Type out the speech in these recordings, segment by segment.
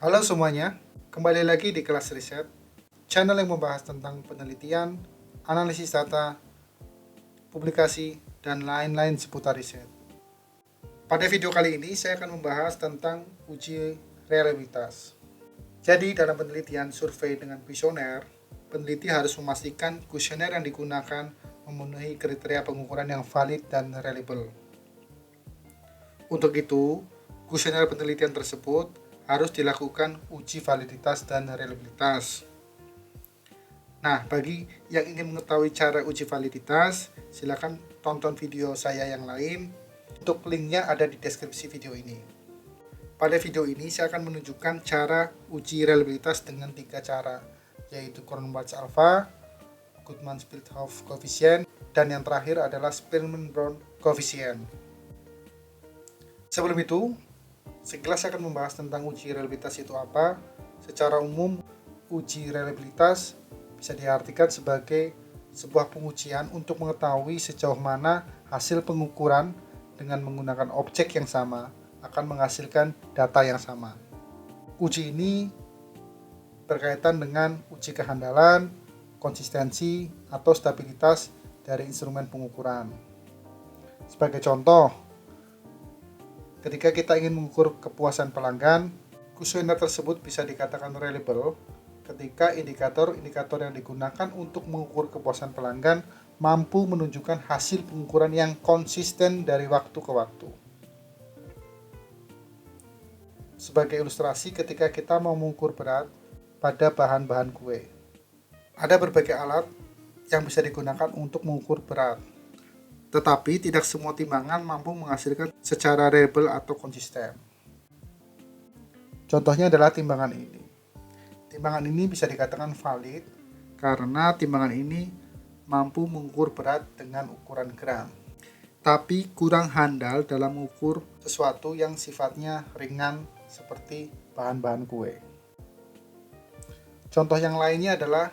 Halo semuanya, kembali lagi di kelas riset, channel yang membahas tentang penelitian, analisis data, publikasi, dan lain-lain seputar riset. Pada video kali ini saya akan membahas tentang uji reliabilitas. Jadi dalam penelitian survei dengan kuesioner, peneliti harus memastikan kuesioner yang digunakan memenuhi kriteria pengukuran yang valid dan reliable. Untuk itu, kuesioner penelitian tersebut harus dilakukan uji validitas dan reliabilitas. Nah, bagi yang ingin mengetahui cara uji validitas, silakan tonton video saya yang lain. Untuk linknya ada di deskripsi video ini. Pada video ini saya akan menunjukkan cara uji reliabilitas dengan 3 cara, yaitu Cronbach-Alpha, Guttman-Splithoff coefficient, dan yang terakhir adalah Spearman-Brown coefficient. Sebelum itu, sekilas saya akan membahas tentang uji reliabilitas itu apa. Secara umum, uji reliabilitas bisa diartikan sebagai sebuah pengujian untuk mengetahui sejauh mana hasil pengukuran dengan menggunakan objek yang sama akan menghasilkan data yang sama. Uji ini berkaitan dengan uji kehandalan, konsistensi, atau stabilitas dari instrumen pengukuran. Sebagai contoh, ketika kita ingin mengukur kepuasan pelanggan, kuesioner tersebut bisa dikatakan reliable ketika indikator-indikator yang digunakan untuk mengukur kepuasan pelanggan mampu menunjukkan hasil pengukuran yang konsisten dari waktu ke waktu. Sebagai ilustrasi, ketika kita mau mengukur berat pada bahan-bahan kue, ada berbagai alat yang bisa digunakan untuk mengukur berat. Tetapi tidak semua timbangan mampu menghasilkan secara reliable atau konsisten. Contohnya adalah timbangan ini. Timbangan ini bisa dikatakan valid karena timbangan ini mampu mengukur berat dengan ukuran gram, tapi kurang handal dalam mengukur sesuatu yang sifatnya ringan seperti bahan-bahan kue. Contoh yang lainnya adalah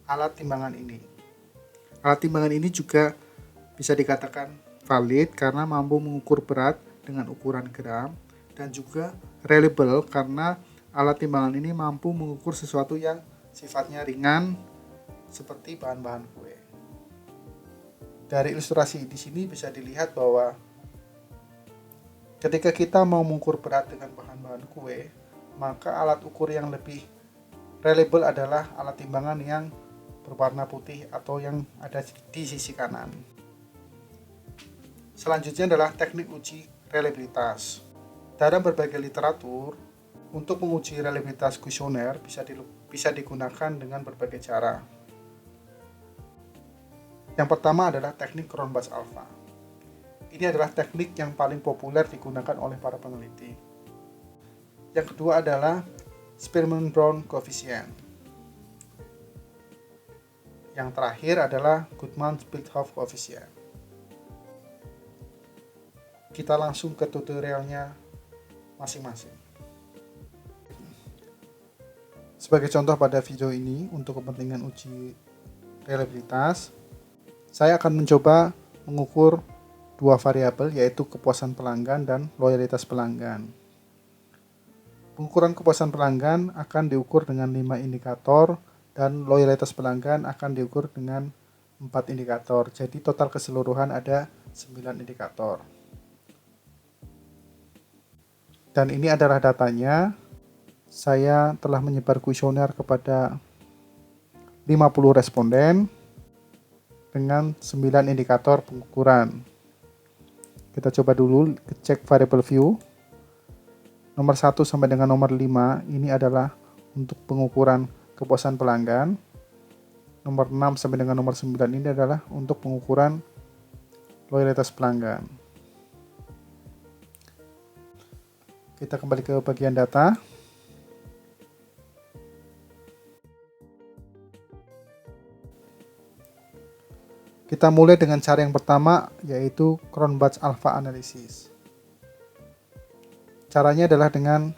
alat timbangan ini. Alat timbangan ini juga bisa dikatakan valid karena mampu mengukur berat dengan ukuran gram, dan juga reliable karena alat timbangan ini mampu mengukur sesuatu yang sifatnya ringan seperti bahan-bahan kue. Dari ilustrasi di sini bisa dilihat bahwa ketika kita mau mengukur berat dengan bahan-bahan kue, maka alat ukur yang lebih reliable adalah alat timbangan yang berwarna putih atau yang ada di sisi kanan. Selanjutnya adalah teknik uji reliabilitas. Dalam berbagai literatur, untuk menguji reliabilitas kuesioner bisa digunakan dengan berbagai cara. Yang pertama adalah teknik Cronbach-Alpha. Ini adalah teknik yang paling populer digunakan oleh para peneliti. Yang kedua adalah Spearman-Brown coefficient. Yang terakhir adalah Guttman-Splithoff coefficient. Kita langsung ke tutorialnya masing-masing. Sebagai contoh pada video ini, untuk kepentingan uji reliabilitas, saya akan mencoba mengukur dua variabel, yaitu kepuasan pelanggan dan loyalitas pelanggan. Pengukuran kepuasan pelanggan akan diukur dengan 5 indikator dan loyalitas pelanggan akan diukur dengan 4 indikator. Jadi total keseluruhan ada 9 indikator. Dan ini adalah datanya. Saya telah menyebar kuesioner kepada 50 responden dengan 9 indikator pengukuran. Kita coba dulu cek variable view. Nomor 1 sampai dengan nomor 5 ini adalah untuk pengukuran kepuasan pelanggan. Nomor 6 sampai dengan nomor 9 ini adalah untuk pengukuran loyalitas pelanggan. Kita kembali ke bagian data. Kita mulai dengan cara yang pertama, yaitu Cronbach-Alpha analysis. Caranya adalah dengan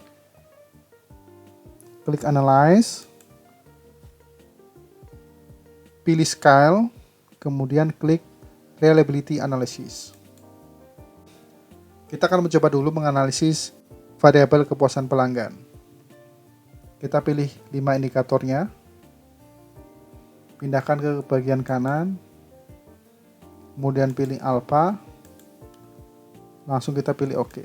klik analyze, pilih scale, kemudian klik reliability analysis. Kita akan mencoba dulu menganalisis variabel kepuasan pelanggan. Kita pilih 5 indikatornya, pindahkan ke bagian kanan, kemudian pilih alfa, langsung kita pilih OK.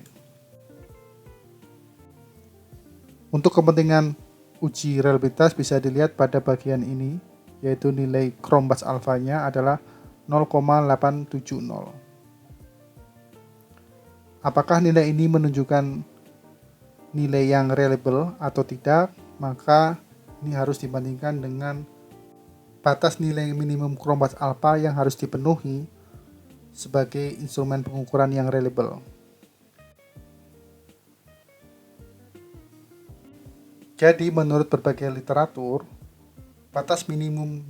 Untuk kepentingan uji reliabilitas bisa dilihat pada bagian ini, yaitu nilai Chromebus alfanya adalah 0,870. Apakah nilai ini menunjukkan nilai yang reliable atau tidak? Maka ini harus dibandingkan dengan batas nilai minimum Chromebus alpha yang harus dipenuhi sebagai instrumen pengukuran yang reliable. Jadi menurut berbagai literatur, batas minimum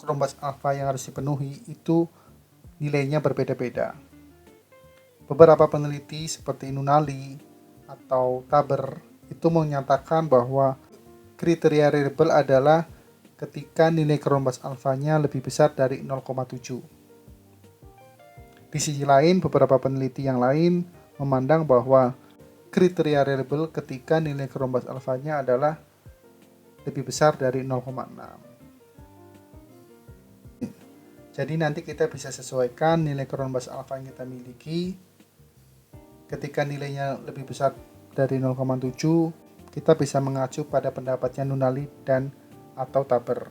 Chromebus alpha yang harus dipenuhi itu nilainya berbeda-beda. Beberapa peneliti seperti Nunali atau Taber itu menyatakan bahwa kriteria reliable adalah ketika nilai Chromebus alfanya lebih besar dari 0,7. Di sisi lain, beberapa peneliti yang lain memandang bahwa kriteria reliable ketika nilai Chromebus alfanya adalah lebih besar dari 0,6. Jadi nanti kita bisa sesuaikan nilai Chromebus alpha yang kita miliki. Ketika nilainya lebih besar dari 0,7, kita bisa mengacu pada pendapatnya Nunali dan atau Taber.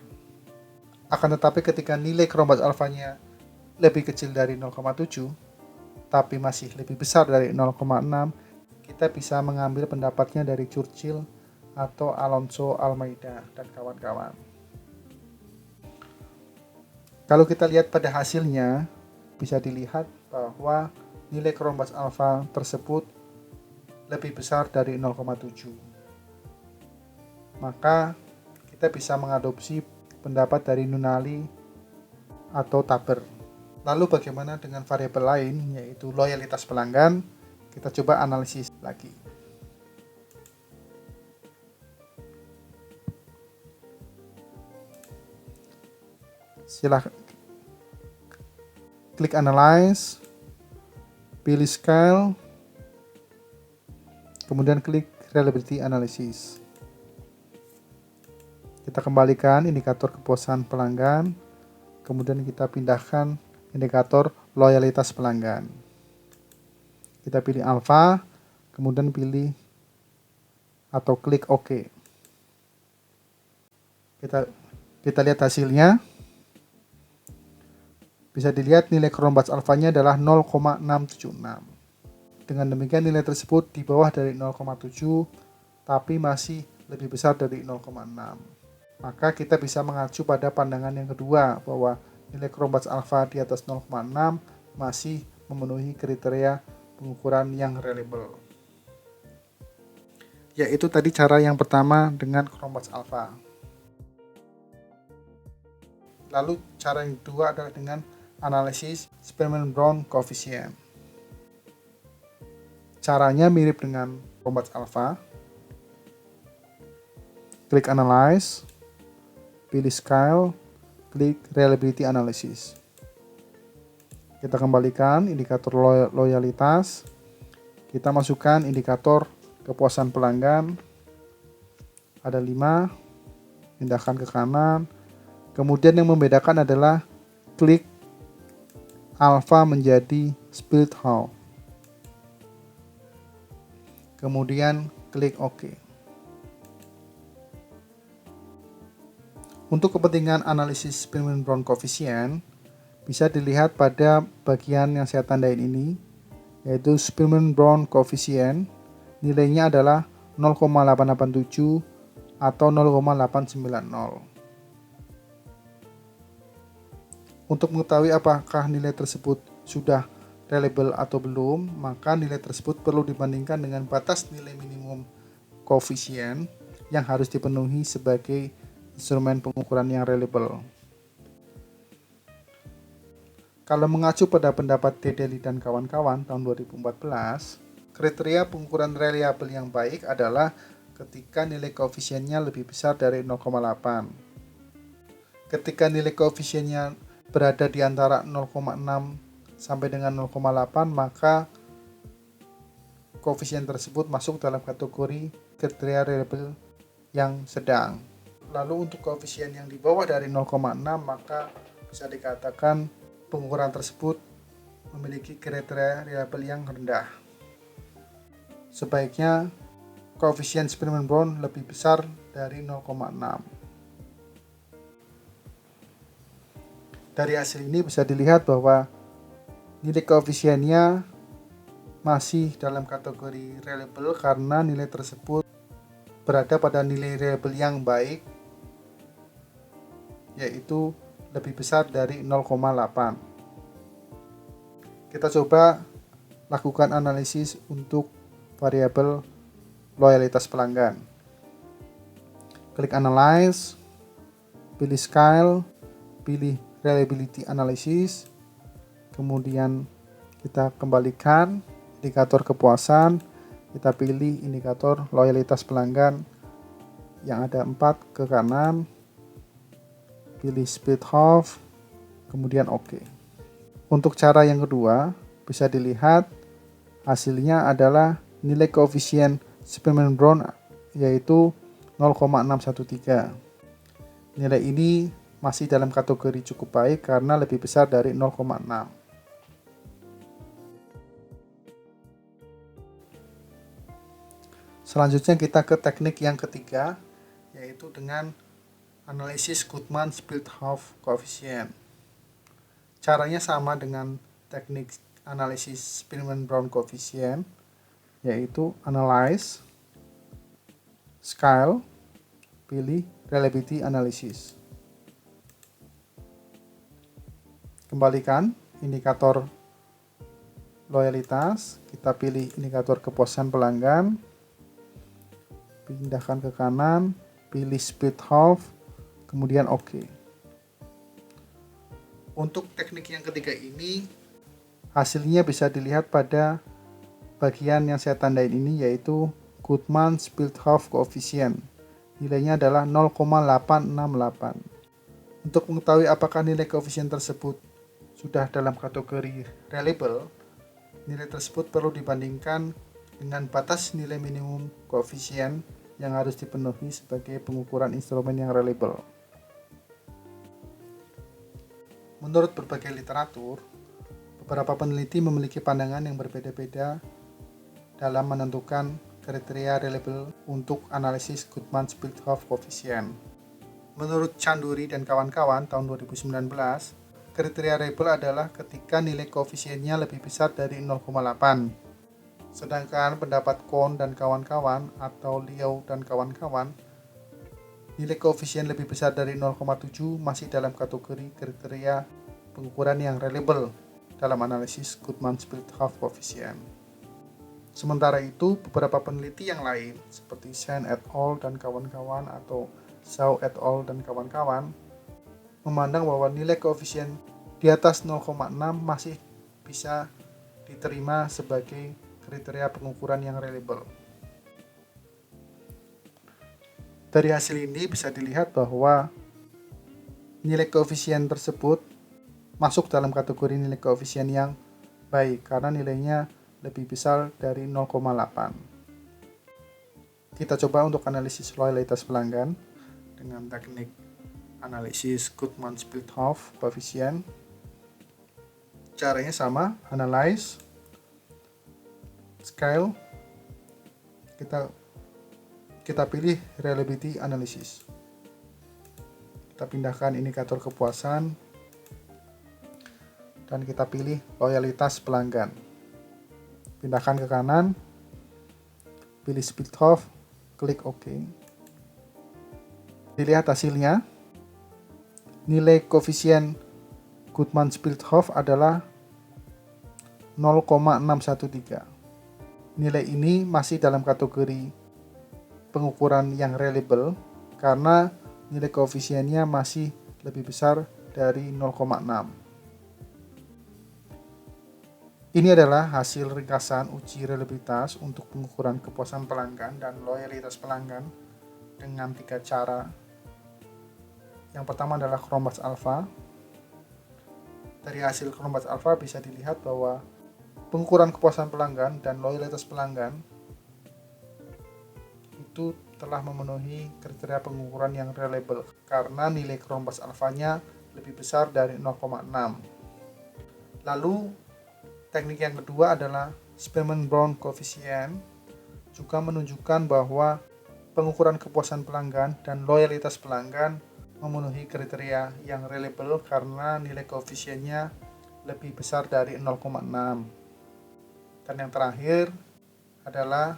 Akan tetapi ketika nilai Chromebus alfanya lebih kecil dari 0,7, tapi masih lebih besar dari 0,6, kita bisa mengambil pendapatnya dari Churchill atau Alonso Almeida dan kawan-kawan. Kalau kita lihat pada hasilnya, bisa dilihat bahwa nilai Chromebus alpha tersebut lebih besar dari 0,7. Maka kita bisa mengadopsi pendapat dari Nunali atau Taber. Lalu bagaimana dengan variabel lain, yaitu loyalitas pelanggan? Kita coba analisis lagi. Silahkan klik Analyze, pilih Scale, kemudian klik Reliability Analysis. Kita kembalikan indikator kepuasan pelanggan, kemudian kita pindahkan indikator loyalitas pelanggan. Kita pilih alpha, kemudian pilih atau klik OK. Kita lihat hasilnya. Bisa dilihat nilai Chromebus alfanya adalah 0,676. Dengan demikian nilai tersebut di bawah dari 0,7 tapi masih lebih besar dari 0,6. Maka kita bisa mengacu pada pandangan yang kedua bahwa nilai Chromebus alpha di atas 0,6 masih memenuhi kriteria pengukuran yang reliable. Yaitu tadi cara yang pertama dengan Chromebus alpha. Lalu cara yang kedua adalah dengan analisis Spearman-Brown Coefficient. Caranya mirip dengan Chromebus alpha. Klik Analyze, pilih Scale, klik Reliability Analysis. Kita kembalikan indikator loyalitas. Kita masukkan indikator kepuasan pelanggan. Ada 5. Pindahkan ke kanan. Kemudian yang membedakan adalah klik alpha menjadi split how. Kemudian klik OK. Untuk kepentingan analisis Spearman-Brown Coefficient bisa dilihat pada bagian yang saya tandain ini, yaitu Spearman-Brown Coefficient. Nilainya adalah 0,887 atau 0,890. Untuk mengetahui apakah nilai tersebut sudah reliable atau belum, maka nilai tersebut perlu dibandingkan dengan batas nilai minimum koefisien yang harus dipenuhi sebagai instrumen pengukuran yang reliable. Kalau mengacu pada pendapat Dedeli dan kawan-kawan tahun 2014, kriteria pengukuran reliable yang baik adalah ketika nilai koefisiennya lebih besar dari 0,8. Ketika nilai koefisiennya berada di antara 0,6 sampai dengan 0,8, maka koefisien tersebut masuk dalam kategori kriteria reliable yang sedang. Lalu untuk koefisien yang di bawah dari 0,6 maka bisa dikatakan pengukuran tersebut memiliki kriteria reliable yang rendah. Sebaiknya koefisien Spearman-Brown lebih besar dari 0,6. Dari hasil ini bisa dilihat bahwa nilai koefisiennya masih dalam kategori reliable karena nilai tersebut berada pada nilai reliable yang baik, yaitu lebih besar dari 0,8. Kita coba lakukan analisis untuk variabel loyalitas pelanggan. Klik Analyze, pilih Scale, pilih Reliability Analysis, kemudian kita kembalikan indikator kepuasan, kita pilih indikator loyalitas pelanggan yang ada 4 ke kanan, pilih Split Half, kemudian OK. Untuk cara yang kedua, bisa dilihat hasilnya adalah nilai koefisien Spearman-Brown yaitu 0,613. Nilai ini masih dalam kategori cukup baik karena lebih besar dari 0,6. Selanjutnya kita ke teknik yang ketiga, yaitu dengan analisis Goodman-Split-Half Coefficient. Caranya sama dengan teknik analisis Spearman-Brown Coefficient, yaitu Analyze, Scale, pilih Reliability Analysis. Kembalikan indikator loyalitas, kita pilih indikator kepuasan pelanggan, pindahkan ke kanan, pilih Split Half, kemudian OK. Untuk teknik yang ketiga ini, hasilnya bisa dilihat pada bagian yang saya tandain ini, yaitu Goodman Split Half Coefficient. Nilainya adalah 0,868. Untuk mengetahui apakah nilai koefisien tersebut sudah dalam kategori reliable, nilai tersebut perlu dibandingkan dengan batas nilai minimum koefisien yang harus dipenuhi sebagai pengukuran instrumen yang reliable. Menurut berbagai literatur, beberapa peneliti memiliki pandangan yang berbeda-beda dalam menentukan kriteria reliable untuk analisis Goodman Split Half Coefficient. Menurut Chanduri dan kawan-kawan tahun 2019, kriteria reliable adalah ketika nilai koefisiennya lebih besar dari 0,8. Sedangkan pendapat Kohn dan kawan-kawan atau Liao dan kawan-kawan, nilai koefisien lebih besar dari 0,7 masih dalam kategori kriteria pengukuran yang reliable dalam analisis Goodman Split Half Coefficient. Sementara itu, beberapa peneliti yang lain seperti Shen et al. Dan kawan-kawan atau Zhao et al. Dan kawan-kawan memandang bahwa nilai koefisien di atas 0,6 masih bisa diterima sebagai kriteria pengukuran yang reliable. Dari hasil ini bisa dilihat bahwa nilai koefisien tersebut masuk dalam kategori nilai koefisien yang baik karena nilainya lebih besar dari 0,8. Kita coba untuk analisis loyalitas pelanggan dengan teknik analisis Goodman Split Half Coefficient. Caranya sama, Analyze, Scale, kita pilih Reliability Analysis. Kita pindahkan indikator kepuasan dan kita pilih loyalitas pelanggan. Pindahkan ke kanan, pilih Split Half, klik OK. Dilihat hasilnya, nilai koefisien Goodman Split Half adalah 0,613. Nilai ini masih dalam kategori pengukuran yang reliable karena nilai koefisiennya masih lebih besar dari 0,6. Ini adalah hasil ringkasan uji reliabilitas untuk pengukuran kepuasan pelanggan dan loyalitas pelanggan dengan 3 cara. Yang pertama adalah Cronbach's Alpha. Dari hasil Cronbach's Alpha bisa dilihat bahwa pengukuran kepuasan pelanggan dan loyalitas pelanggan itu telah memenuhi kriteria pengukuran yang reliable karena nilai Cronbach's alfanya lebih besar dari 0,6. Lalu teknik yang kedua adalah Spearman-Brown Coefficient, juga menunjukkan bahwa pengukuran kepuasan pelanggan dan loyalitas pelanggan memenuhi kriteria yang reliable karena nilai koefisiennya lebih besar dari 0,6. Dan yang terakhir adalah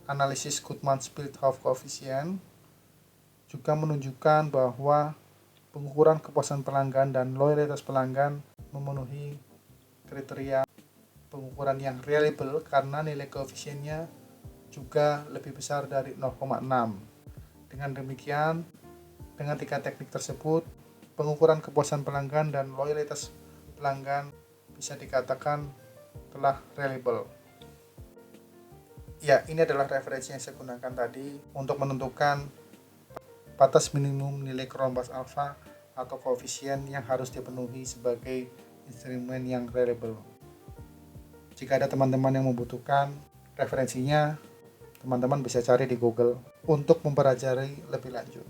analisis Goodman-Spilthoff Coefficient, juga menunjukkan bahwa pengukuran kepuasan pelanggan dan loyalitas pelanggan memenuhi kriteria pengukuran yang reliable karena nilai koefisiennya juga lebih besar dari 0,6. Dengan demikian, dengan 3 teknik tersebut, pengukuran kepuasan pelanggan dan loyalitas pelanggan bisa dikatakan telah reliable. Ya, ini adalah referensi yang saya gunakan tadi untuk menentukan batas minimum nilai Cronbach's alpha atau koefisien yang harus dipenuhi sebagai instrumen yang reliable. Jika ada teman-teman yang membutuhkan referensinya, teman-teman bisa cari di Google untuk mempelajari lebih lanjut.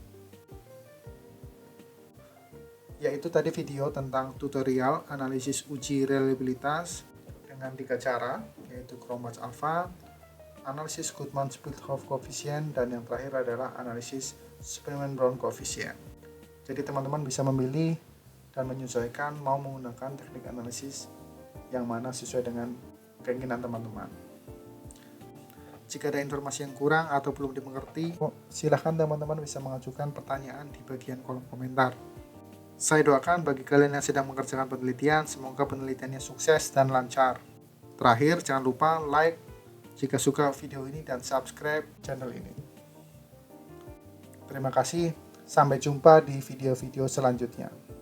Yaitu tadi video tentang tutorial analisis uji reliabilitas dengan 3 cara, yaitu Cronbach's alpha, analisis Goodman-Spilthoff Coefficient, dan yang terakhir adalah analisis Spearman-Brown Coefficient. Jadi teman-teman bisa memilih dan menyesuaikan mau menggunakan teknik analisis yang mana sesuai dengan keinginan teman-teman. Jika ada informasi yang kurang atau belum dimengerti, silahkan teman-teman bisa mengajukan pertanyaan di bagian kolom komentar. Saya doakan bagi kalian yang sedang mengerjakan penelitian, semoga penelitiannya sukses dan lancar. Terakhir, jangan lupa like jika suka video ini dan subscribe channel ini. Terima kasih, sampai jumpa di video-video selanjutnya.